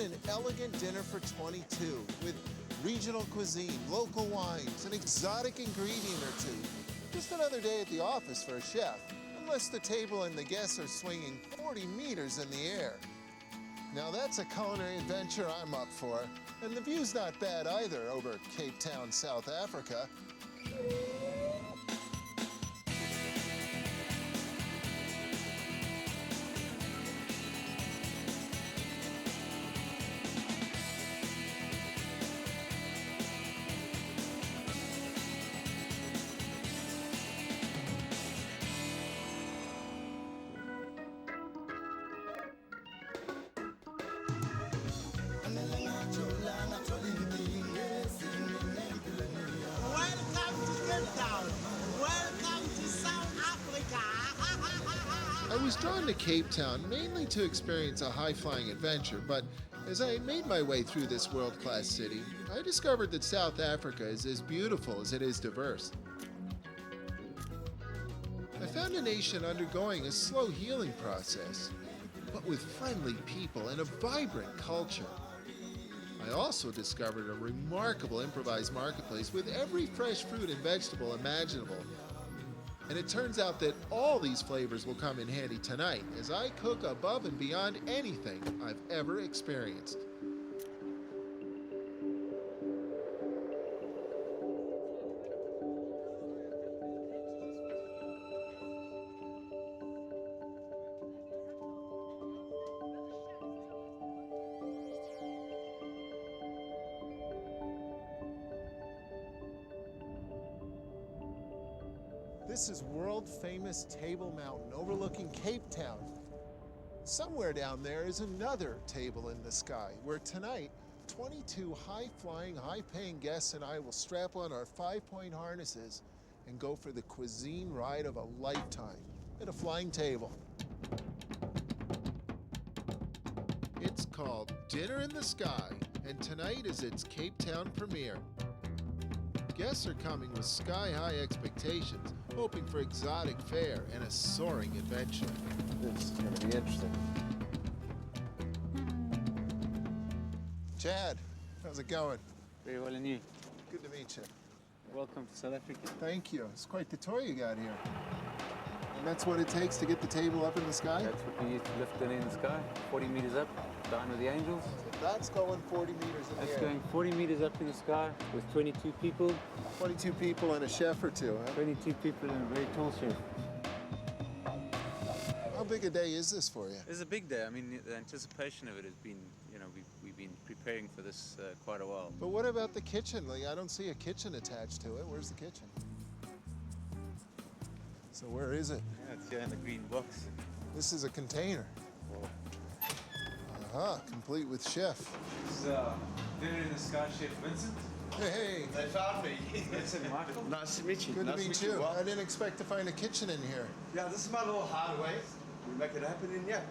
Imagine an elegant dinner for 22 with regional cuisine, local wines, an exotic ingredient or two. Just another day at the office for a chef, unless the table and the guests are swinging 40 meters in the air. Now that's a culinary adventure I'm up for, and the view's not bad either over Cape Town, South Africa. Welcome to Cape Town. Welcome to South Africa. I was drawn to Cape Town mainly to experience a high-flying adventure, but as I made my way through this world-class city, I discovered that South Africa is as beautiful as it is diverse. I found a nation undergoing a slow healing process, but with friendly people and a vibrant culture. I also discovered a remarkable improvised marketplace with every fresh fruit and vegetable imaginable. And it turns out that all these flavors will come in handy tonight as I cook above and beyond anything I've ever experienced. This is world-famous Table Mountain overlooking Cape Town. Somewhere down there is another table in the sky, where tonight, 22 high-flying, high-paying guests and I will strap on our 5-point harnesses and go for the cuisine ride of a lifetime at a flying table. It's called Dinner in the Sky, and tonight is its Cape Town premiere. Guests are coming with sky-high expectations, hoping for exotic fare and a soaring adventure. This is going to be interesting. Chad, how's it going? Very well, and you? Good to meet you. Welcome to South Africa. Thank you. It's quite the tour you got here. And that's what it takes to get the table up in the sky? That's what we use to lift dinner in the sky, 40 meters up, down with the angels. So that's going 40 meters in the air. That's going 40 meters up in the sky with 22 people. 22 people and a chef or two, huh? 22 people and a very tall chef. How big a day is this for you? It's a big day. I mean, the anticipation of it has been, we've been preparing for this quite a while. But what about the kitchen? Like, I don't see a kitchen attached to it. Where's the kitchen? So where is it? Yeah, it's here in the green box. This is a container. Complete with chef. This is Dinner in the Sky Chef Vincent. Hey. They found me. Vincent Michael. Nice to meet you. Good to meet you. Well, I didn't expect to find a kitchen in here. yeah, this is my little hideaway. We make it happen in here.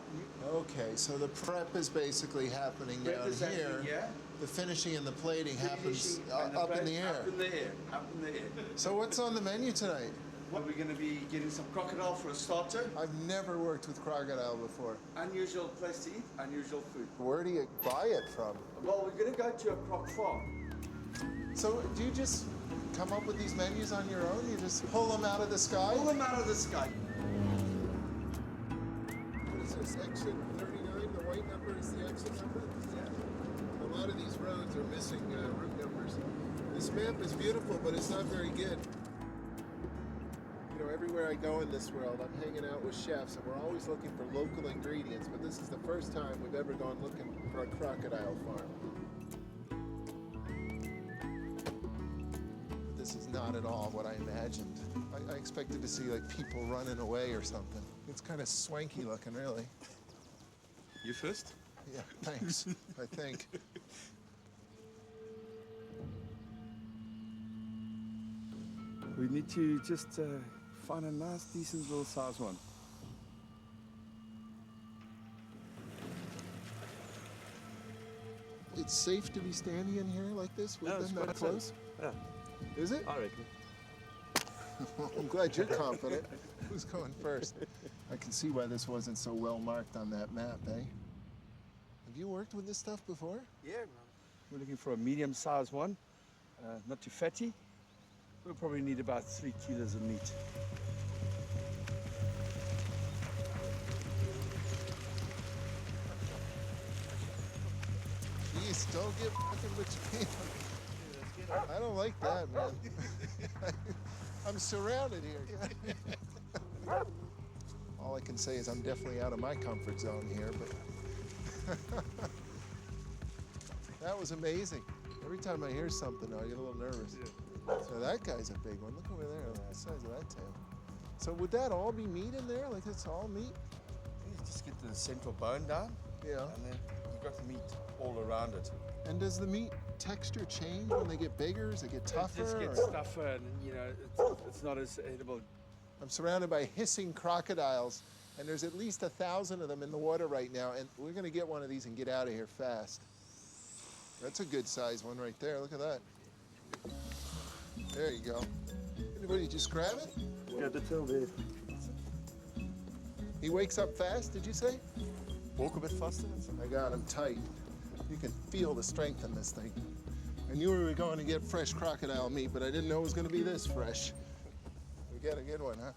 Okay, so the prep is basically happening down here. Yeah. The finishing and the plating happens up in the air. Up in the air. Up in the air. So what's on the menu tonight? Well, we're going to be getting some crocodile for a starter. I've never worked with crocodile before. Unusual place to eat, unusual food. Where do you buy it from? Well, we're going to go to a croc farm. So do you just come up with these menus on your own? You just pull them out of the sky? Pull them out of the sky. What is this, exit 39? The white number is the exit number? Yeah. A lot of these roads are missing route numbers. This map is beautiful, but it's not very good. You know, everywhere I go in this world, I'm hanging out with chefs, and we're always looking for local ingredients, but this is the first time we've ever gone looking for a crocodile farm. But this is not at all what I imagined. I expected to see, like, people running away or something. It's kind of swanky looking, really. You first? Yeah, thanks, I think. We need to just find a nice, decent little size one. It's safe to be standing in here like this with them that close? Yeah, Is it? I reckon. I'm glad you're confident. Who's going first? I can see why this wasn't so well marked on that map, eh? Have you worked with this stuff before? Yeah, we're looking for a medium-sized one, not too fatty. We'll probably need about 3 kilos of meat. Jeez, don't get fucking between them. I don't like that, man. I'm surrounded here. All I can say is I'm definitely out of my comfort zone here, but that was amazing. Every time I hear something, I get a little nervous. So that guy's a big one. Look over there, look at the size of that tail. So would that all be meat in there? Like it's all meat? You just get the central bone down, Yeah. and then you've got the meat all around it. And does the meat texture change when they get bigger? Does it get tougher? It just gets or- tougher, and you know, it's not as edible. I'm surrounded by hissing crocodiles, and there's at least 1,000 of them in the water right now, and we're gonna get one of these and get out of here fast. That's a good size one right there. Look at that. There you go. What, did you just grab it? Yeah, the tail there. He wakes up fast, did you say? Walk a bit faster. I got him tight. You can feel the strength in this thing. I knew we were going to get fresh crocodile meat, but I didn't know it was going to be this fresh. We got a good one, huh?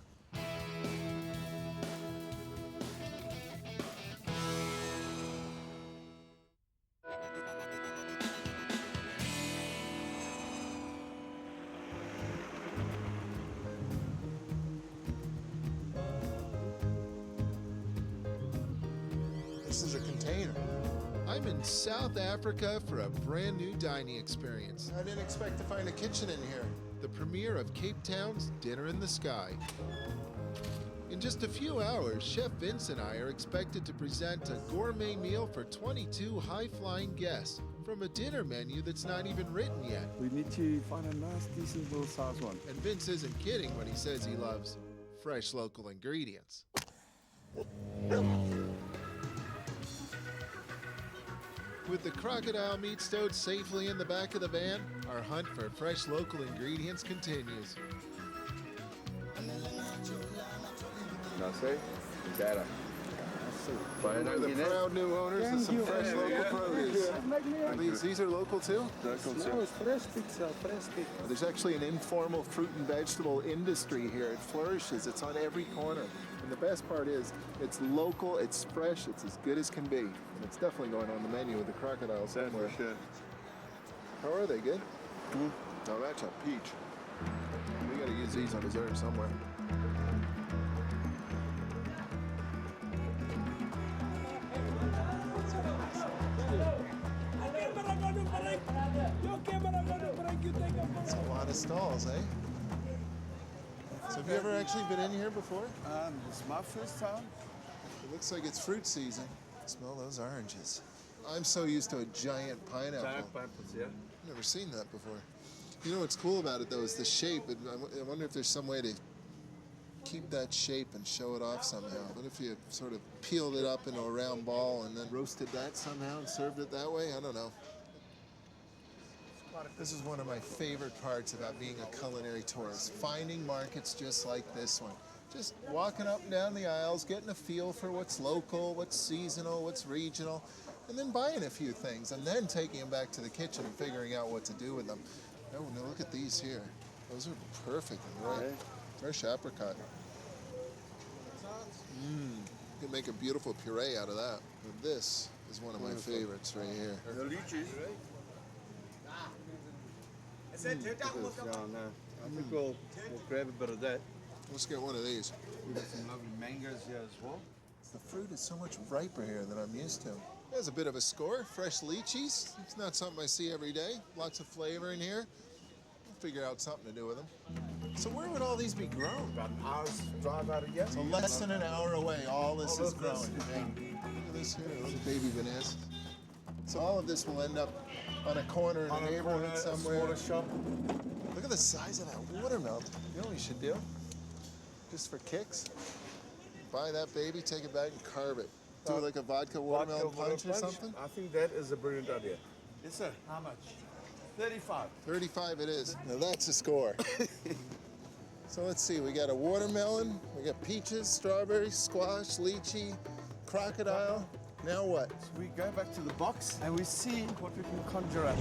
This is a container. I'm in South Africa for a brand new dining experience. I didn't expect to find a kitchen in here. The premiere of Cape Town's Dinner in the Sky. In just a few hours, Chef Vince and I are expected to present a gourmet meal for 22 high-flying guests from a dinner menu that's not even written yet. We need to find a nice, decent little size one. And Vince isn't kidding when he says he loves fresh local ingredients. With the crocodile meat stowed safely in the back of the van, our hunt for fresh local ingredients continues. Nasi, udara. We're the proud new owners of some fresh local produce. Are these are local too? Fresh pizza, fresh pizza. There's actually an informal fruit and vegetable industry here. It flourishes. It's on every corner. And the best part is, it's local, it's fresh, it's as good as can be. And it's definitely going on the menu with the crocodiles somewhere. For sure. How are they? Good? Oh, that's a peach. We gotta use these on dessert somewhere. That's a lot of stalls, eh? So have you ever actually been in here before? It's my first time. It looks like it's fruit season. Smell those oranges. I'm so used to a giant pineapple. Giant pineapples, yeah. Never seen that before. You know what's cool about it though is the shape. I wonder if there's some way to keep that shape and show it off somehow. What if you sort of peeled it up into a round ball and then roasted that somehow and served it that way? I don't know. This is one of my favorite parts about being a culinary tourist, finding markets just like this one. Just walking up and down the aisles, getting a feel for what's local, what's seasonal, what's regional, and then buying a few things, and then taking them back to the kitchen and figuring out what to do with them. Oh, no, look at these here. Those are perfect and right. Fresh apricot. You can make a beautiful puree out of that. But this is one of my favorites right here. The lychees. I said, Yeah, no. I think we'll grab a bit of that. Let's get one of these. We've got some lovely mangoes here as well. The fruit is so much riper here than I'm used to. There's a bit of a score. Fresh lychees. It's not something I see every day. Lots of flavor in here. I'll figure out something to do with them. So where would all these be grown? About an hour's drive out of here. So less than an hour away, all this is of this, growing. Look at this here, little baby bananas. So all of this will end up on a corner in a neighborhood somewhere. Smaller shop. Look at the size of that watermelon. You know what you should do? Just for kicks, buy that baby, take it back and carve it. Do like a vodka watermelon punch or something. I think that is a brilliant idea. Yes, sir. How much? 35. 35 it is. Now that's a score. So let's see, we got a watermelon, we got peaches, strawberries, squash, lychee, crocodile. Now what? We go back to the box and we see what we can conjure up.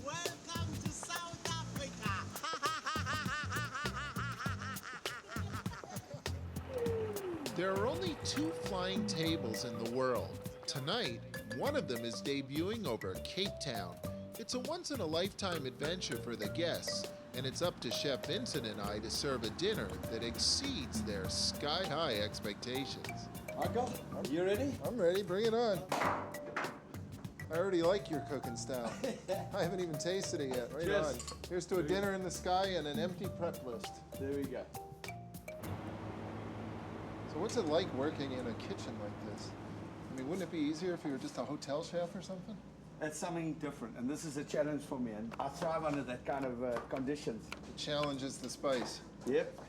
Welcome to South Africa. There are only 2 flying tables in the world. Tonight, one of them is debuting over Cape Town. It's a once-in-a-lifetime adventure for the guests, and it's up to Chef Vincent and I to serve a dinner that exceeds their sky-high expectations. Michael, are you ready? I'm ready, bring it on. I already like your cooking style. I haven't even tasted it yet. Right Cheers. on. Here's to a dinner in the sky and an empty prep list. There we go. So what's it like working in a kitchen like this? I mean, wouldn't it be easier if you were just a hotel chef or something? That's something different, and this is a challenge for me, and I thrive under that kind of conditions. The challenge is the spice. Yep.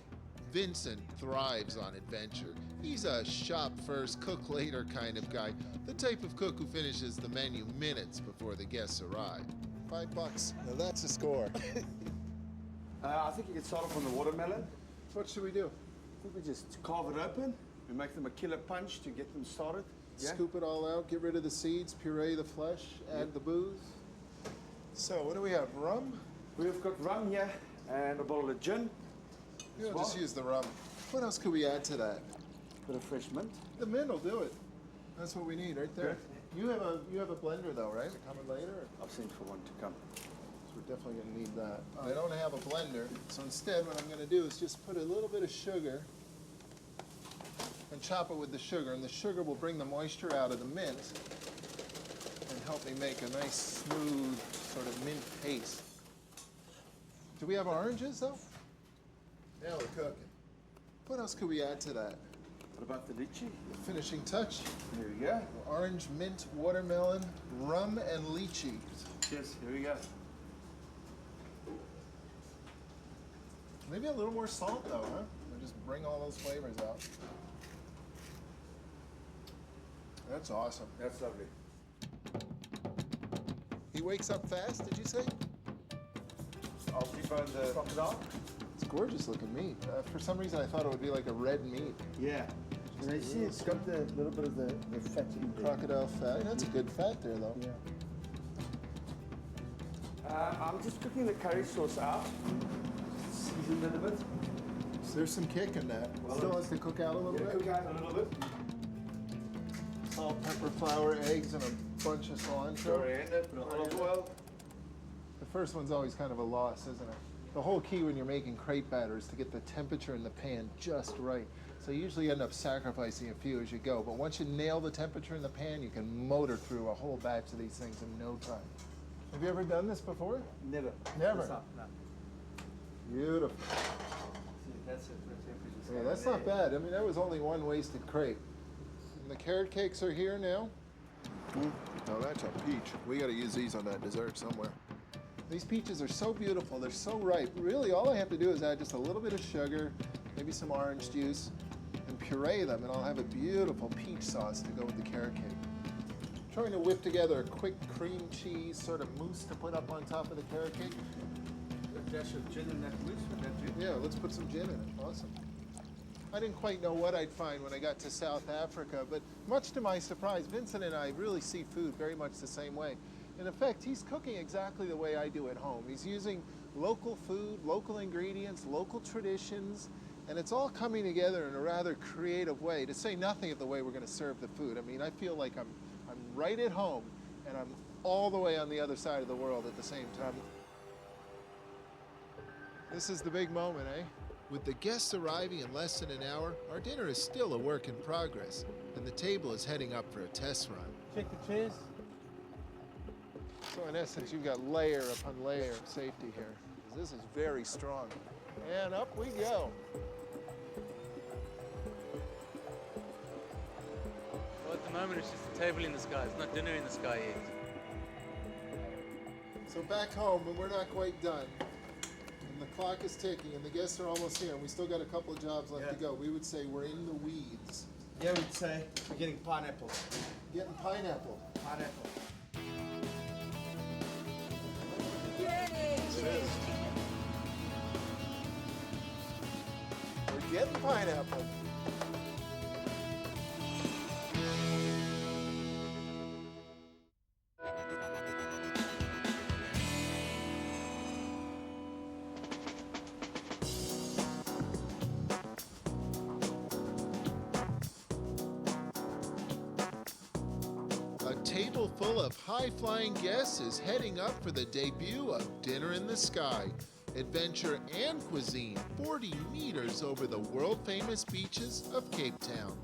Vincent thrives on adventure. He's a shop first, cook later kind of guy. The type of cook who finishes the menu minutes before the guests arrive. $5. Now that's a score. I think you can start off on the watermelon. What should we do? I think we just carve it open. We make them a killer punch to get them started. Yeah? Scoop it all out, get rid of the seeds, puree the flesh, add the booze. So what do we have, rum? We've got rum here and a bottle of gin. We'll well. just use the rum. What else could we add to that? Bit of fresh mint. The mint will do it. That's what we need right there. You have a blender though, right? Coming later? Or? I've sent for one to come. So we're definitely gonna need that. I don't have a blender, so instead what I'm gonna do is just put a little bit of sugar and chop it with the sugar, and the sugar will bring the moisture out of the mint and help me make a nice smooth sort of mint paste. Do we have oranges though? Now we're cooking. What else could we add to that? What about the lychee? The finishing touch. There we go. Orange, mint, watermelon, rum, and lychee. Cheers. Here we go. Maybe a little more salt though, huh? We'll just bring all those flavors out. That's awesome. That's lovely. He wakes up fast, did you say? I'll debone the crocodile. It's gorgeous looking meat. For some reason I thought it would be like a red meat. Yeah. And you see it's got the little bit of the fat in there. Crocodile fat. That's a good fat there though. Yeah. I'm just cooking the curry sauce out. Season it a bit. So there's some kick in that. Well, Still has to cook out a little bit. Cook out a little bit. Salt, pepper, flour, eggs, and a bunch of cilantro. Coriander, bit of olive oil. The first one's always kind of a loss, isn't it? The whole key when you're making crepe batter is to get the temperature in the pan just right. So you usually end up sacrificing a few as you go, but once you nail the temperature in the pan, you can motor through a whole batch of these things in no time. Have you ever done this before? Never. Never? No. Beautiful. See, that's it. Yeah, that's not bad. I mean, that was only one wasted crepe. And the carrot cakes are here now. Now that's a peach. We got to use these on that dessert somewhere. These peaches are so beautiful. They're so ripe. Really, all I have to do is add just a little bit of sugar, maybe some orange juice, and puree them, and I'll have a beautiful peach sauce to go with the carrot cake. I'm trying to whip together a quick cream cheese sort of mousse to put up on top of the carrot cake. A dash of gin in that mousse with that gin. Yeah, let's put some gin in it. Awesome. I didn't quite know what I'd find when I got to South Africa, but much to my surprise, Vincent and I really see food very much the same way. And in fact, he's cooking exactly the way I do at home. He's using local food, local ingredients, local traditions, and it's all coming together in a rather creative way, to say nothing of the way we're going to serve the food. I mean, I feel like I'm right at home, and I'm all the way on the other side of the world at the same time. This is the big moment, eh? With the guests arriving in less than an hour, our dinner is still a work in progress, and the table is heading up for a test run. Check the cheese. So in essence, you've got layer upon layer of safety here. This is very strong. And up we go. Well, at the moment, it's just a table in the sky. It's not dinner in the sky yet. So back home, when we're not quite done, and the clock is ticking, and the guests are almost here, and we still got a couple of jobs left to go, we would say we're in the weeds. Yeah, we'd say we're getting pineapple. Getting pineapple. Pineapple. We're getting pineapple. A table full of high-flying guests is heading up for the debut of Dinner in the Sky. Adventure and cuisine 40 meters over the world-famous beaches of Cape Town.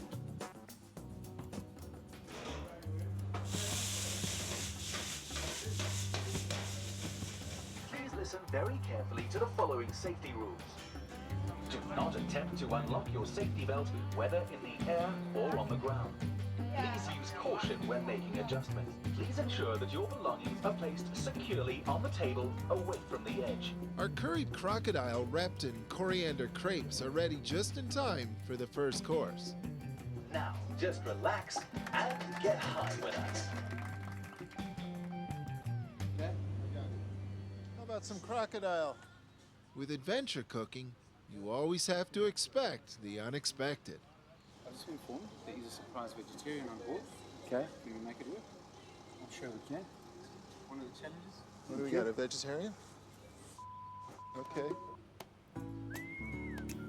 Please listen very carefully to the following safety rules. Do not attempt to unlock your safety belt, whether in the air or on the ground. Please use caution when making adjustments. Please ensure that your belongings are placed securely on the table, away from the edge. Our curried crocodile wrapped in coriander crepes are ready just in time for the first course. Now, just relax and get high with us. How about some crocodile? With adventure cooking, you always have to expect the unexpected. I've just been informed that he's a surprise vegetarian on board. Okay. Can we make it work? I'm sure we can. One of the challenges. What do we got, a vegetarian? Okay.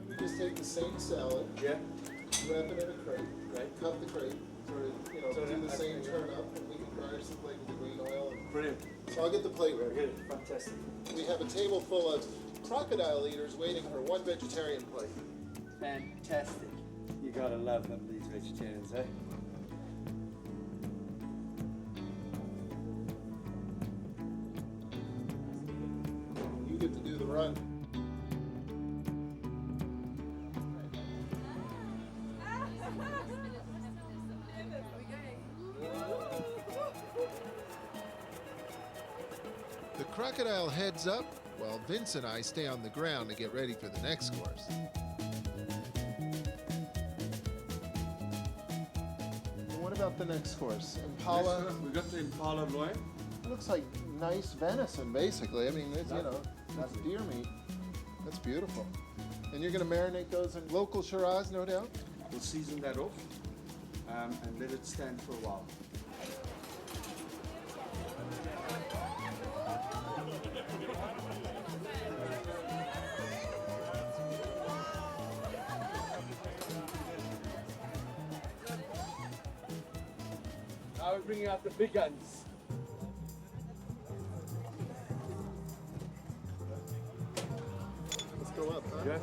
You just take the same salad, Yeah. wrap it in a crepe, Right. cut the crepe, sort of, do the same turn up, and we can garnish the plate with the green oil. Brilliant. So I'll get the plate ready. Good. Fantastic. We have a table full of crocodile eaters waiting for one vegetarian plate. Fantastic. You gotta love them, these vegetarians, eh? You get to do the run. The crocodile heads up while Vince and I stay on the ground to get ready for the next course. What about the next course? Impala? We got the impala loin. It looks like nice venison, basically. I mean, it's, that's deer meat. That's beautiful. And you're going to marinate those in local Shiraz, no doubt? We'll season that off and let it stand for a while. Now we're bringing out the big guns. Let's go up, huh? Yeah.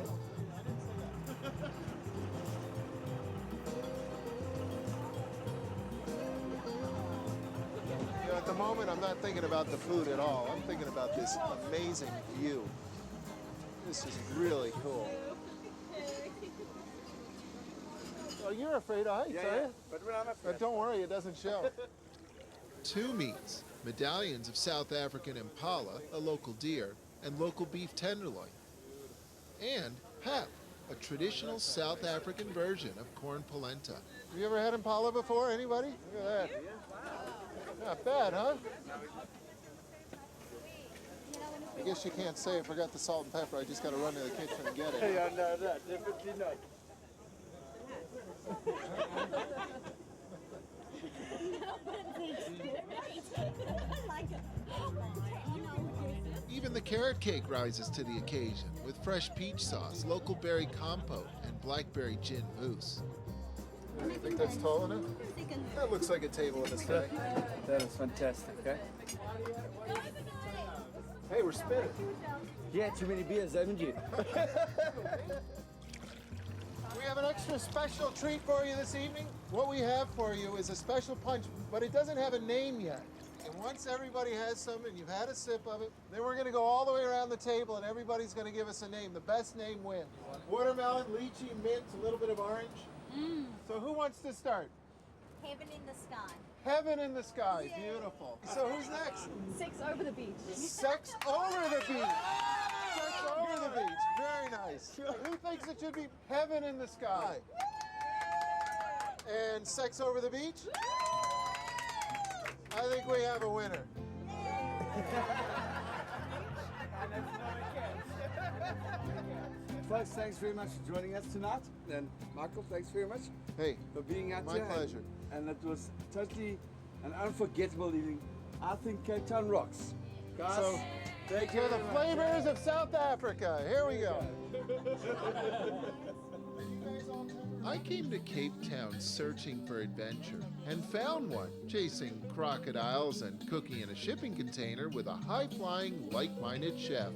At the moment, I'm not thinking about the food at all. I'm thinking about this amazing view. This is really cool. Oh, you're afraid of heights, are you? But when I'm up But don't worry, it doesn't show. Two meats, medallions of South African impala, a local deer, and local beef tenderloin. And pap, a traditional South African version of corn polenta. Have you ever had impala before, anybody? Look at that. Not bad, huh? I guess you can't say I forgot the salt and pepper. I just got to run to the kitchen and get it. Yeah, no, definitely not. Even the carrot cake rises to the occasion with fresh peach sauce, local berry compote, and blackberry gin mousse. You think that's tall enough? That looks like a table in the sky. That is fantastic, eh? Hey, we're spinning. You had too many beers, haven't you? We have an extra special treat for you this evening. What we have for you is a special punch, but it doesn't have a name yet. And once everybody has some and you've had a sip of it, then we're going to go all the way around the table and everybody's going to give us a name. The best name wins. Watermelon, lychee, mint, a little bit of orange. So who wants to start? Heaven in the sky. Heaven in the sky. Yay. Beautiful. So who's next? Sex over the beach. Sex over the beach. Sex over the beach. Very nice. Who thinks it should be heaven in the sky? and sex over the beach? I think we have a winner. Folks, thanks very much for joining us tonight. And Michael, thanks very much Hey, for being out my here. pleasure. And it was totally an unforgettable evening. I think Cape Town rocks. Guys, So, take to the flavors of South Africa. Here we go. I came to Cape Town searching for adventure and found one, chasing crocodiles and cooking in a shipping container with a high-flying, like-minded chef.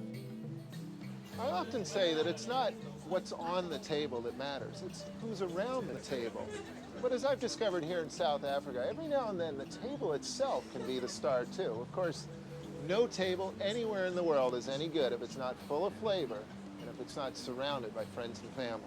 I often say that it's not what's on the table that matters, it's who's around the table. But as I've discovered here in South Africa, every now and then the table itself can be the star too. Of course, no table anywhere in the world is any good if it's not full of flavor and if it's not surrounded by friends and family.